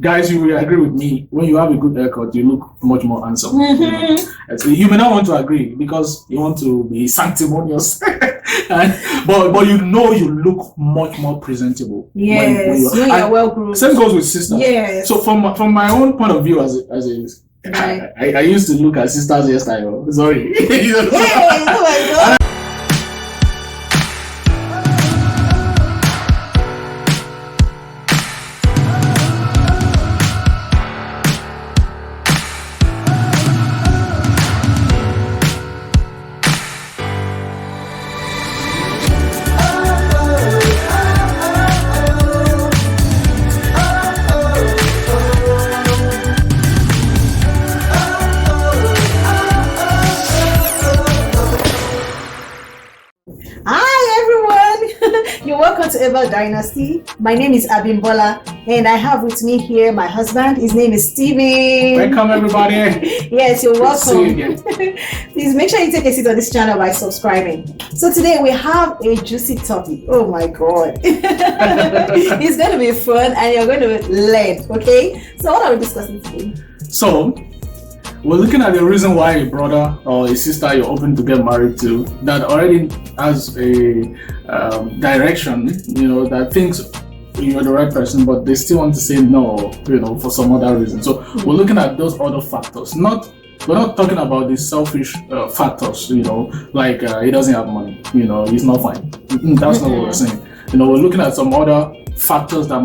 guys, you will agree with me. When you have a good haircut, you look much more handsome. So you may not want to agree because you want to be sanctimonious, but you look much more presentable. Yes, when you're well groomed. Same goes with sisters. Yes. So from my own point of view, I used to look at sisters' hairstyle. Sorry. Hey, oh my God. Welcome to Abel Dynasty. My name is Abimbola, and I have with me here my husband. His name is Steven. Welcome, everybody. Yes, you're welcome. See you again. Please make sure you take a seat on this channel by subscribing. So today we have a juicy topic. Oh my God. It's going to be fun and you're going to learn, okay? So what are we discussing today? So, we're looking at the reason why a brother or a sister you're hoping to get married to that already has a direction, that thinks you're the right person, but they still want to say no, for some other reason. So we're looking at those other factors. We're not talking about the selfish factors, like he doesn't have money, he's not fine. That's not what we're saying. We're looking at some other factors that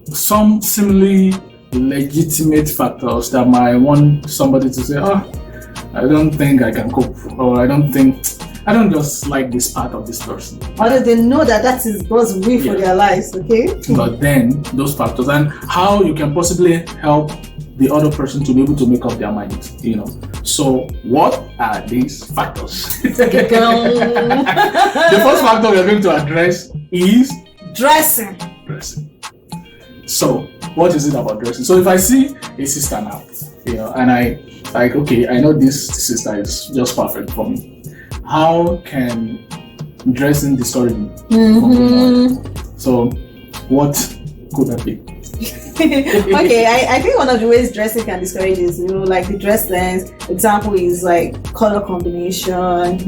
some similarly legitimate factors that might want somebody to say, I don't think I can cope, or I don't just like this part of this person. Although they know that is God's will for their lives, okay? But then those factors and how you can possibly help the other person to be able to make up their mind, So what are these factors? The first factor we are going to address is dressing. So what is it about dressing? So if I see a sister now, and I know this sister is just perfect for me. How can dressing discourage me? So what could that be? Okay, I think one of the ways dressing can discourage is, like the dress sense. Example is like color combination,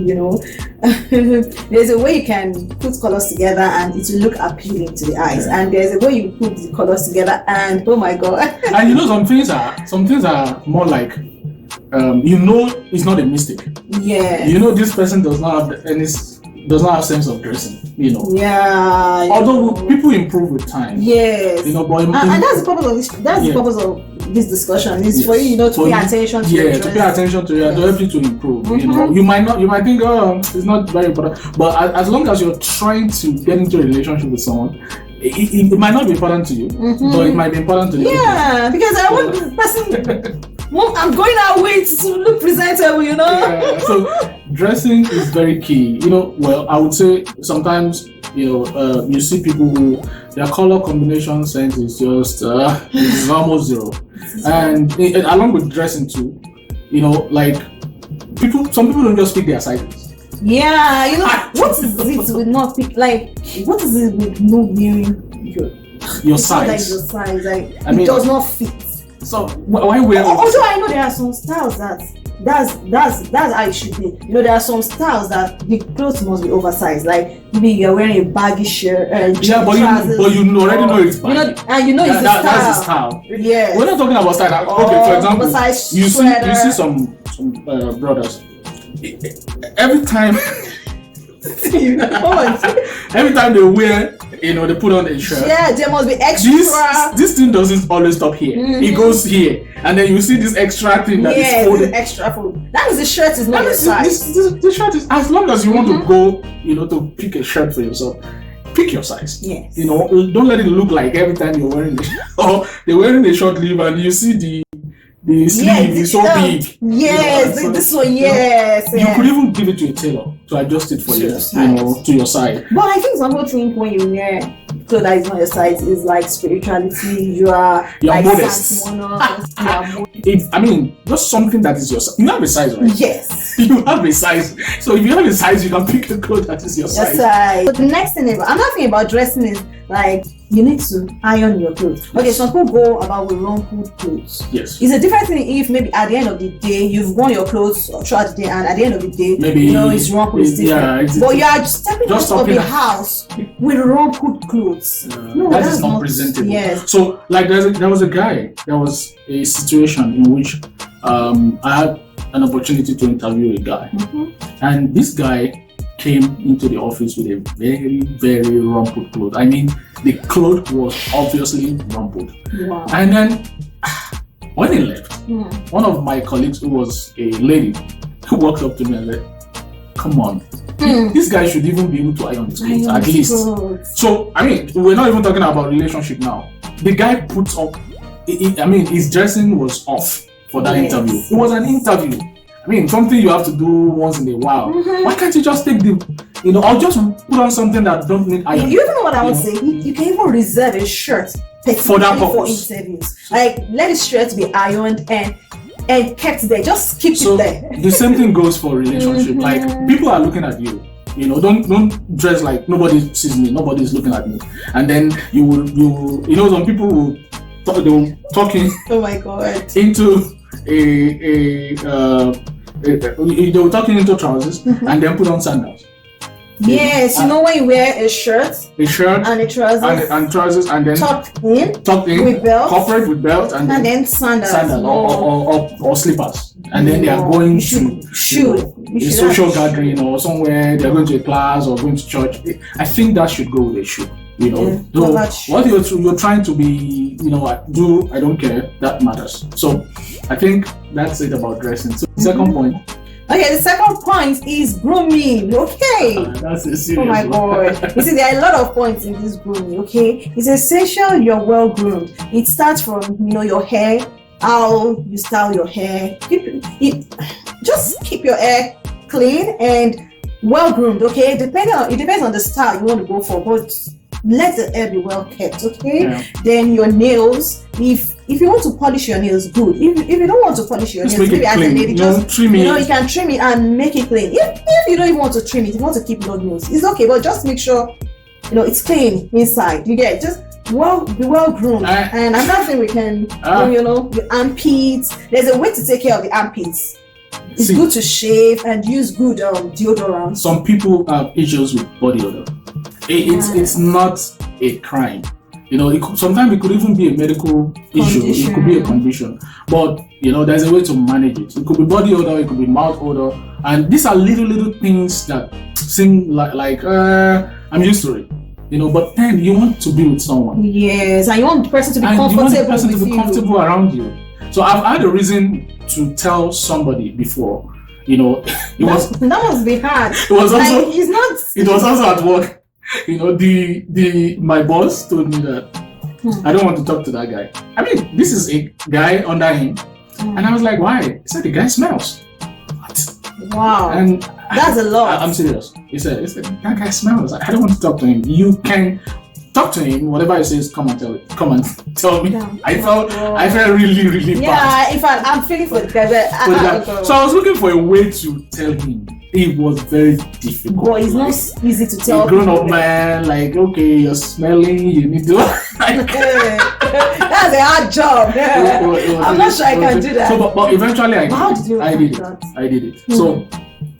There's a way you can put colors together and it will look appealing to the eyes. And there's a way you put the colors together and oh my God. And some things are more like, it's not a mistake. Yeah. This person does not have sense of dressing, Yeah. Although people improve with time. Yes. But and that's the purpose of this. That's the purpose of this discussion. Is for you, to pay attention to. Yeah, to pay attention to to help you to improve. You might think, it's not very important, but as long as you're trying to get into a relationship with someone, it might not be important to you, but it might be important to you. Yeah, because I want this person. Well, I'm going out way to look presentable, Yeah, so dressing is very key. Well, I would say sometimes, you see people who their color combination sense is just it's almost zero. And along with dressing too, like some people don't just pick their sizes. Yeah, what is it with not pick? Like, what is it with not wearing your size? Like your size, it does not fit. So why wear? Also, I know there are some styles that's how it should be. There are some styles that the clothes must be oversized. Like maybe you're wearing a baggy shirt, but you already know it's baggy. And it's the style. That's the style. Yeah. We're not talking about style. Okay, for example, you see some brothers. Every time they wear, they put on a shirt. Yeah, there must be extra. This thing doesn't always stop here. It goes here, and then you see this extra thing that is folded. Extra fold. That means the shirt is not your size. The shirt is, as long as you want to go, to pick a shirt for yourself, pick your size. Yes. Don't let it look like every time you're wearing it, or they're wearing a short sleeve and you see the sleeve is so big. Yes, this one, yes. You could even give it to a tailor to adjust it for you, to your size. But I think some people think when you wear clothes that is not your size is like spirituality. You're like modest. Just something that is your size. You have a size, right? Yes. You have a size. So if you have a size, you can pick the clothes that is your size. But the next thing, another thing about dressing is like you need to iron your clothes. Okay, some people go about with rumpled clothes. Yes. It's a different thing if maybe at the end of the day you've worn your clothes throughout the day, and at the end of the day, Maybe it's rumpled. But you are stepping out of the house with rumpled clothes. No, that is not presentable. Yes. So, like, there was a guy. There was a situation in which I had an opportunity to interview a guy, and this guy came into the office with a very, very rumpled cloth. I mean, the cloth was obviously rumpled. Wow. And then when he left, one of my colleagues, who was a lady, who walked up to me and said, "Come on, this guy should even be able to iron his clothes at least." So, I mean, we're not even talking about relationship now. The guy puts up, his dressing was off for that interview. It was an interview. I mean, something you have to do once in a while. Why can't you just take or just put on something that don't need iron? You know what I would say? You can even reserve a shirt for that purpose. For interviews. Like, let the shirt be ironed and kept there. Just keep it there. The same thing goes for relationship. Like, people are looking at you. Don't dress like nobody sees me, nobody's looking at me. And then some people will talking. Oh my God. Into they were talking into trousers and then put on sandals. Yes, when you wear a shirt and a trousers and trousers and then tucked in with belt, corporate with belt and then sandals or slippers, and then they are going to a social gathering or somewhere. They're going to a class or going to church. I think that should go with a shoe. What you're trying to be, I don't care. That matters. So I think that's it about dressing. So second point. Okay, the second point is grooming. Okay. That's a serious Oh my God. You see, there are a lot of points in this grooming. Okay, it's essential you're well groomed. It starts from your hair, how you style your hair. Just keep your hair clean and well groomed. Okay, it depends on the style you want to go for, but let the hair be well kept, okay? Yeah. Then your nails, if you want to polish your nails, good. If you don't want to polish your nails, maybe as a lady, just trim it. You can trim it and make it clean. If you don't even want to trim it, you want to keep long nails, it's okay, but just make sure it's clean inside. You get it? Just be well groomed. And another thing we can your armpits. There's a way to take care of the armpits. It's good to shave and use good deodorant. Some people have issues with body odor. It's not a crime. Sometimes it could even be a medical issue. It could be a condition. But, there's a way to manage it. It could be body odor, it could be mouth odor. And these are little things that seem like I'm used to it. But then you want to be with someone. Yes, and you want the person to be comfortable. You want the person to be comfortable around you. So I've had a reason to tell somebody before, that must be hard. It was also at work. My boss told me that I don't want to talk to that guy. I mean, this is a guy under him, and I was like, why? He said the guy smells. What? Wow. And that's a lot. I'm serious. He said that guy smells. I don't want to talk to him. You can talk to him. Whatever he says, come and tell me. Yeah. I felt really, really bad. Yeah, in fact, I'm feeling for the guy. So I was looking for a way to tell him. It was very difficult. But it's not easy to tell. A grown-up man, like, okay, you're smelling, you need to. That's a hard job. I'm not sure I can do that. So, but eventually I did it. So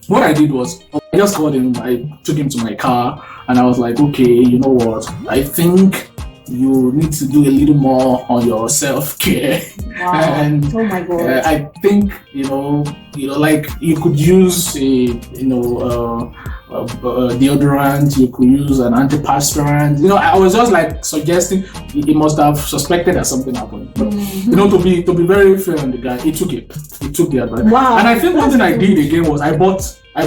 what I did was, I just called him. I took him to my car, and I was like, okay, you know what? I think you need to do a little more on your self-care. Wow. And oh my God. I think like you could use deodorant, you could use an antiperspirant. I was just like suggesting he must have suspected that something happened. But to be very fair on the guy, he took the advice. Wow. And I think one thing I did again was I bought a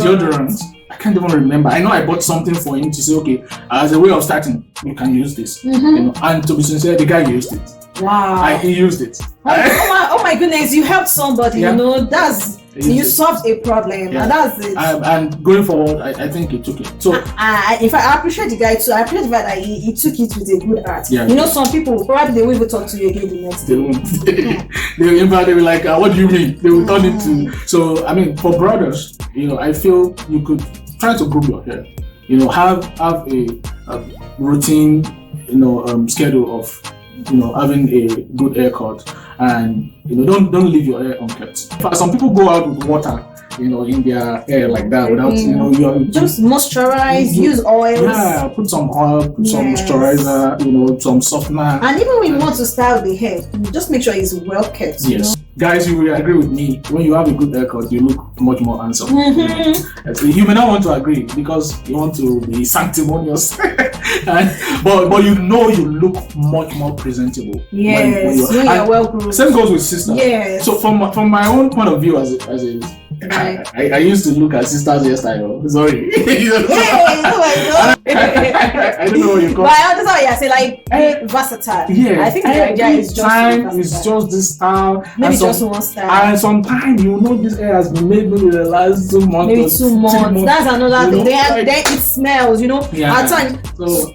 deodorant. I can't even remember. I know I bought something for him to say, okay, as a way of starting, you can use this. And to be sincere, the guy used it. Wow. He used it. Oh my goodness, you helped somebody. Yeah. You solved a problem, and that's it. And going forward, I think he took it. So, in fact, I appreciate the guy too. I appreciate the fact that he took it with a good heart. Yeah. Some people probably they won't even talk to you again the next day. They won't. They were like, "What do you mean?" They will turn it to. So, I mean, for brothers, I feel you could try to groom your hair. have a routine, schedule of, having a good haircut, and don't leave your hair unkept. Some people go out with water, in their hair like that without, just moisturize, use oils. Yeah, put some oil, put some moisturizer, some softener. And even when you want to style the hair, just make sure it's well kept. Yes. Guys, you will agree with me. When you have a good haircut, you look much more handsome. You may not want to agree because you want to be sanctimonious, but you look much more presentable. Yes, when you're well groomed. Same goes with sisters. Yes. So from my own point of view, as I used to look at sisters' hairstyle. Sorry. Oh my God. I don't know what you call. But I understand what you're saying, like versatile. Yeah, I think the idea is just this style. Maybe just one style. And sometimes this hair has been made maybe the last 2 months. Maybe 2 months. That's another thing. Then it smells, Yeah. At times. So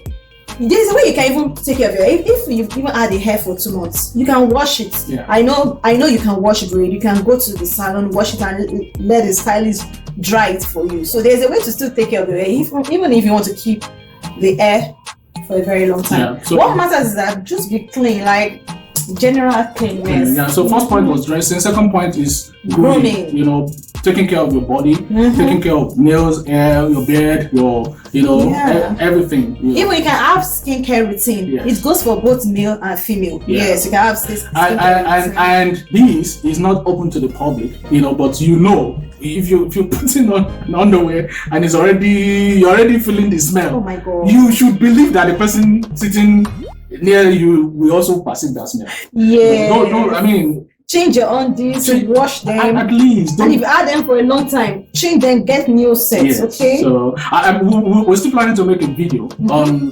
there's a way you can even take care of it. If you've even had the hair for 2 months, you can wash it. Yeah. I know you can wash it, you can go to the salon, wash it, and let the stylist dry it for you. So there's a way to still take care of your hair, even if you want to keep the hair for a very long time. Yeah, so what matters is that just be clean, like general cleanliness. Yeah. So first point was dressing. Second point is grooming. Taking care of your body, taking care of nails, hair, your beard, your everything. Even you can have skincare routine. Yes. It goes for both male and female. Yeah. Yes, you can have skincare routine. And this is not open to the public, but if you're putting on underwear and you're already feeling the smell, oh my God, you should believe that the person sitting near you will also perceive that smell. Yeah. No, I mean, change your undies, wash them at least. And if you had them for a long time, change them, get new sets. Yes. Okay. So we're still planning to make a video on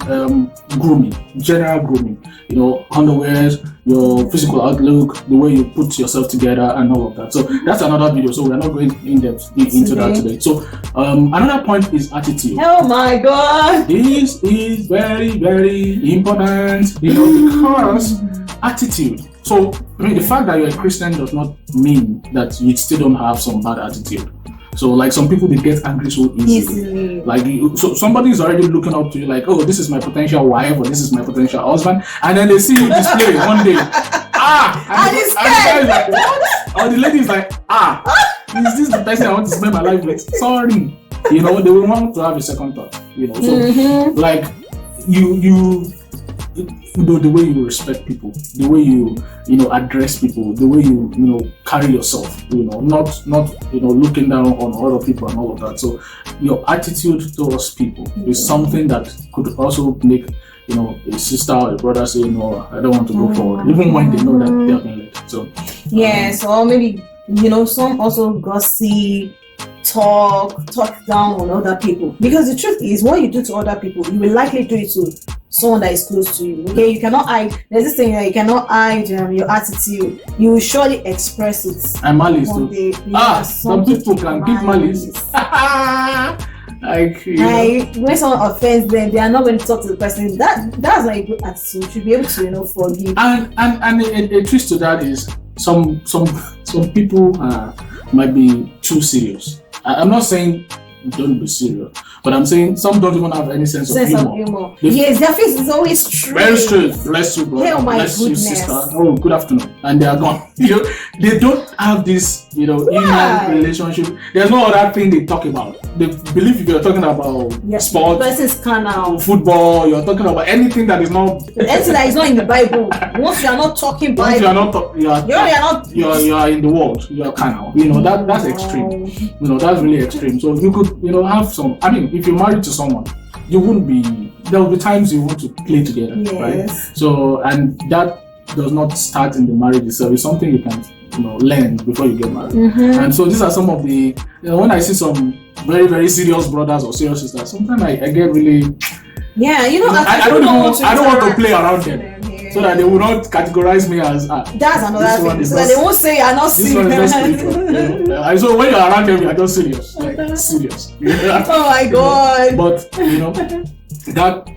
grooming, general grooming. Underwears, your physical outlook, the way you put yourself together, and all of that. So that's another video. So we're not going in depth into that today. So another point is attitude. Oh my God. This is very, very important. Because attitude. So the fact that you're a Christian does not mean that you still don't have some bad attitude. So like some people, they get angry so easily. Like so somebody is already looking up to you like, oh, this is my potential wife or this is my potential husband, and then they see you display one day. And the guy is like, what? Or the lady is like, is this the person I want to spend my life with? Sorry. They will want to have a second thought. So like the way you respect people, the way you address people, the way you carry yourself, not looking down on other people and all of that. So your attitude towards people is something that could also make a sister or a brother say, no, I don't want to go forward, even when they know that they have been late. So yes, or maybe some also gossip, talk down on other people, because the truth is, what you do to other people, you will likely do it to someone that is close to you. Okay, you cannot hide. There's this thing that you cannot hide your attitude. You will surely express it. And malice too. Some people can give malice. Like when someone offends them, they are not going to talk to the person. That's not a good attitude. You should be able to forgive. And a twist to that is some people might be too serious. I'm not saying don't be serious, but I'm saying some don't even have any sense of humor. Yes, their face is always straight. Very straight. Bless you, brother. Oh my Bless goodness. you, sister. Oh, good afternoon. And they are gone. They don't have this, human relationship. There's no other thing they talk about. They believe if you're talking about sports, versus carnal, football, you're talking about anything that is not anything that is not in the Bible. Once you are not talking Bible, you are in the world. You are carnal. That's extreme. That's really extreme. So you could have some. I mean, if you're married to someone, you wouldn't be. There will be times you want to play together, right? So, and that does not start in the marriage itself. It's something you can learn before you get married. And so these are some of the when I see some very, very serious brothers or serious sisters, sometimes I get really I don't want to play around them. So that they will not categorize me as that's another thing. So that they won't say I'm not serious. So when you're around them, you're just serious. Like serious. Oh my God. But that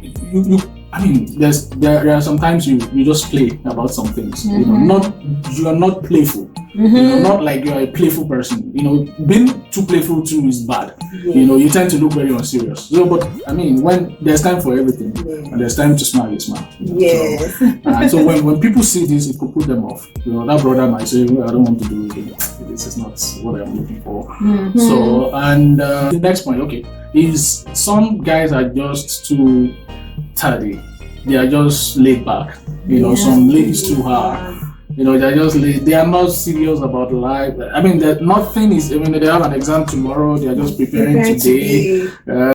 I mean, there are sometimes you just play about some things. You are not playful. not like you're a playful person. Being too playful too is bad. Yeah. You tend to look very unserious. So, but I mean, when there's time for everything, and there's time to smile, you smile. Yes. So when people see this, it could put them off. That brother might say, "I don't want to do it. This is not what I'm looking for." So, and the next point, is some guys are just too tardy. They are just laid back. Some ladies too hard. They're just they are not serious about life. I mean, nothing is. They have an exam tomorrow. They are just preparing today.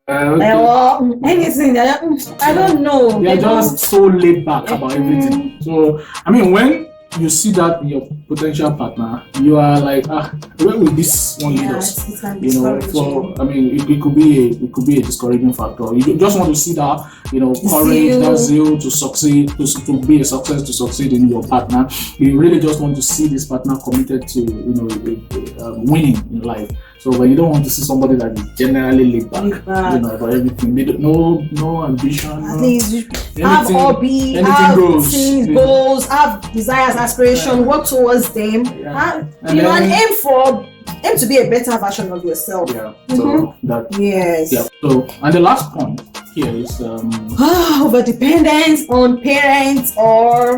Anything. I don't know. They are just so laid back about everything. So, I mean, when you see that in your potential partner, you are like, where will this one lead us? It could be a discouraging factor. You just want to see that, courage, that zeal to succeed, to be a success, to succeed in your partner. You really just want to see this partner committed to, winning in life. So, but you don't want to see somebody that is generally laid back, about everything. They don't no ambition. At least have hobby, have things, goals, have desires, aspiration, work towards them. And aim to be a better version of yourself. So that. Yes. Yeah. So, and the last point here is over dependence on parents or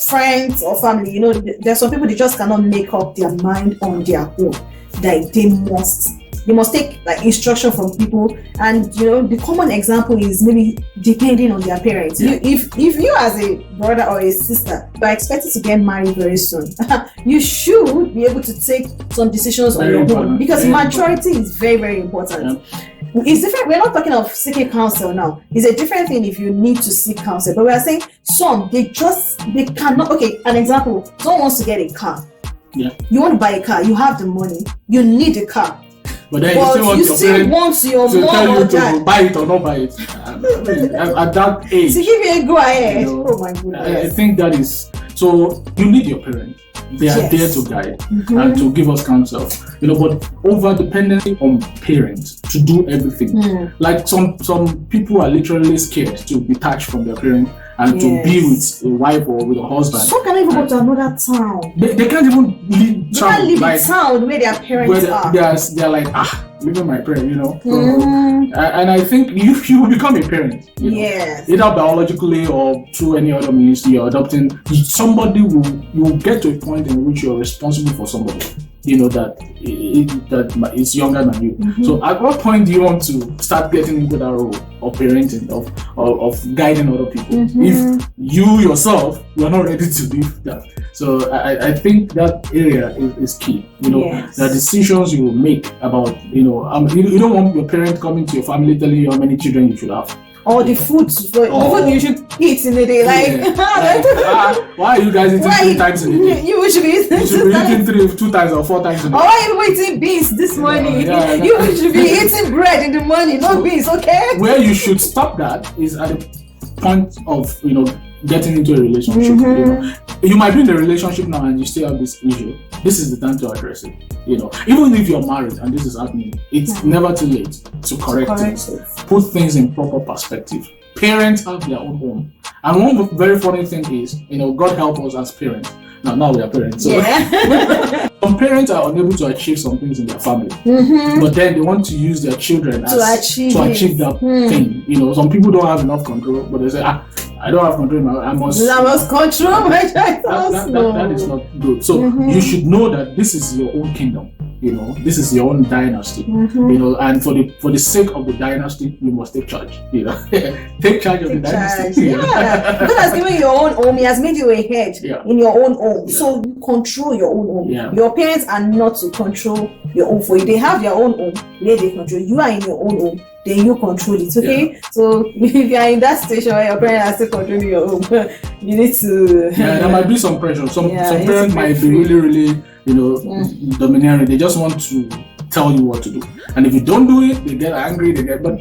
friends or family. There's some people, they just cannot make up their mind on their own. That they must take like instruction from people, and the common example is maybe depending on their parents. If you as a brother or a sister are expected to get married very soon, you should be able to take some decisions on your own, because maturity is very, very important. It's different. We're not talking of seeking counsel now. It's a different thing if you need to seek counsel, but we are saying they cannot. Okay, an example: someone wants to get a car. Yeah. You want to buy a car, you have the money, you need a car. But then you still want your mom or dad to buy it or not buy it. At that age. To give you a go ahead. Oh my goodness. I think that is so. You need your parents. They are there to guide and to give us counsel. But over dependency on parents to do everything. Like some people are literally scared to detach from their parents and to be with a wife or with a husband. Some can't even go to another town. They can't even leave town. They can't leave town where their parents are. They're like, leaving my parents, And I think if you become a parent, either biologically or through any other means, you're adopting, somebody will get to a point in which you're responsible for somebody. That is younger than you. So at what point do you want to start getting into that role of parenting, of guiding other people? If you yourself, you're not ready to do that. So I think that area is key. The decisions you will make about, you don't want your parent coming to your family telling you how many children you should have. Or the food you should eat in the day. Why are you guys eating 3 times in a day? You should be eating 2 times or 4 times in a day. Or why are you eating beans this morning? You should be eating bread in the morning, not beans, okay? Where you should stop that is at the point of, getting into a relationship. You might be in a relationship now and you still have this issue. This is the time to address it. Even if you're married and this is happening, it's never too late to correct things. Put things in proper perspective. Parents have their own home. And one very funny thing is, God help us as parents. Now we are parents. So some parents are unable to achieve some things in their family. But then they want to use their children to achieve that thing. Some people don't have enough control, but they say, I don't have control. I must control my child. That is not good. So you should know that this is your own kingdom. This is your own dynasty. And for the sake of the dynasty, you must take charge. Take charge of the dynasty. God has given you your own home. He has made you a head in your own home. So you control your own home. Your parents are not to control your own for you. They have their own home where they control. You are in your own home. Then you control it, okay? So if you are in that situation where your parents are still controlling your home, you need to. There might be some pressure. Some parents might be really, domineering. They just want to tell you what to do, and if you don't do it, they get angry. But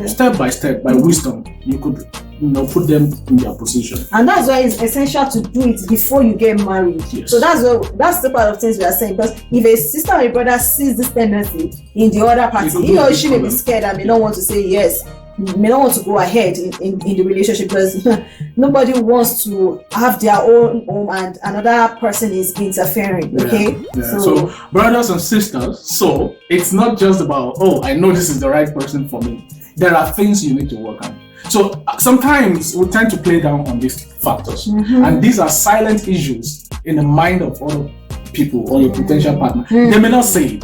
step by step, by wisdom, you could put them in their position. And that's why it's essential to do it before you get married. So that's the part of things we are saying. Because if a sister or a brother sees this tendency in the other party, he or she may be scared and may not want to say yes. may not want to go ahead in the relationship because nobody wants to have their own home and another person is interfering. Okay. So brothers and sisters, so it's not just about, oh, I know this is the right person for me. There are things you need to work on. So sometimes we tend to play down on these factors, and these are silent issues in the mind of other people or your potential partner. They may not say it,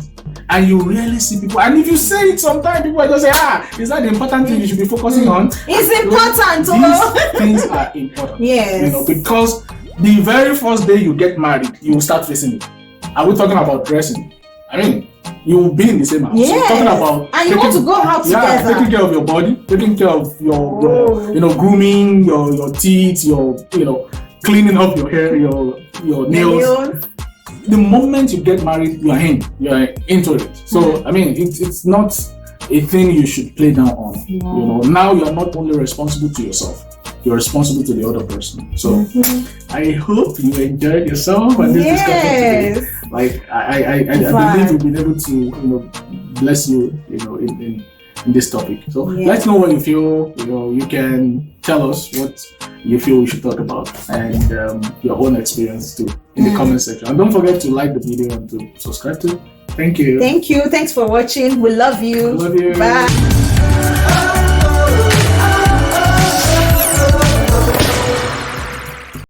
and you rarely see people. And if you say it, sometimes people are just say, is that the important thing you should be focusing on? It's important. These things are important. Yes. You know, because the very first day you get married, you will start facing it. Are we talking about dressing? I mean, you will be in the same house. Yes. So talking about and you want to go out together. Taking care of your body, taking care of your grooming, your teeth, cleaning up your hair, your nails. The moment you get married, you're into it. So I mean, it's not a thing you should play down on. You know, now you're not only responsible to yourself, you're responsible to the other person. So I hope you enjoyed yourself and this discussion today. Like I believe we've been able to bless you in this topic. So let's know what you feel. You can tell us what you feel we should talk about and your own experience too in the comment section. And don't forget to like the video and to subscribe to. Thank you. Thank you. Thanks for watching. We love you. Love you. Bye.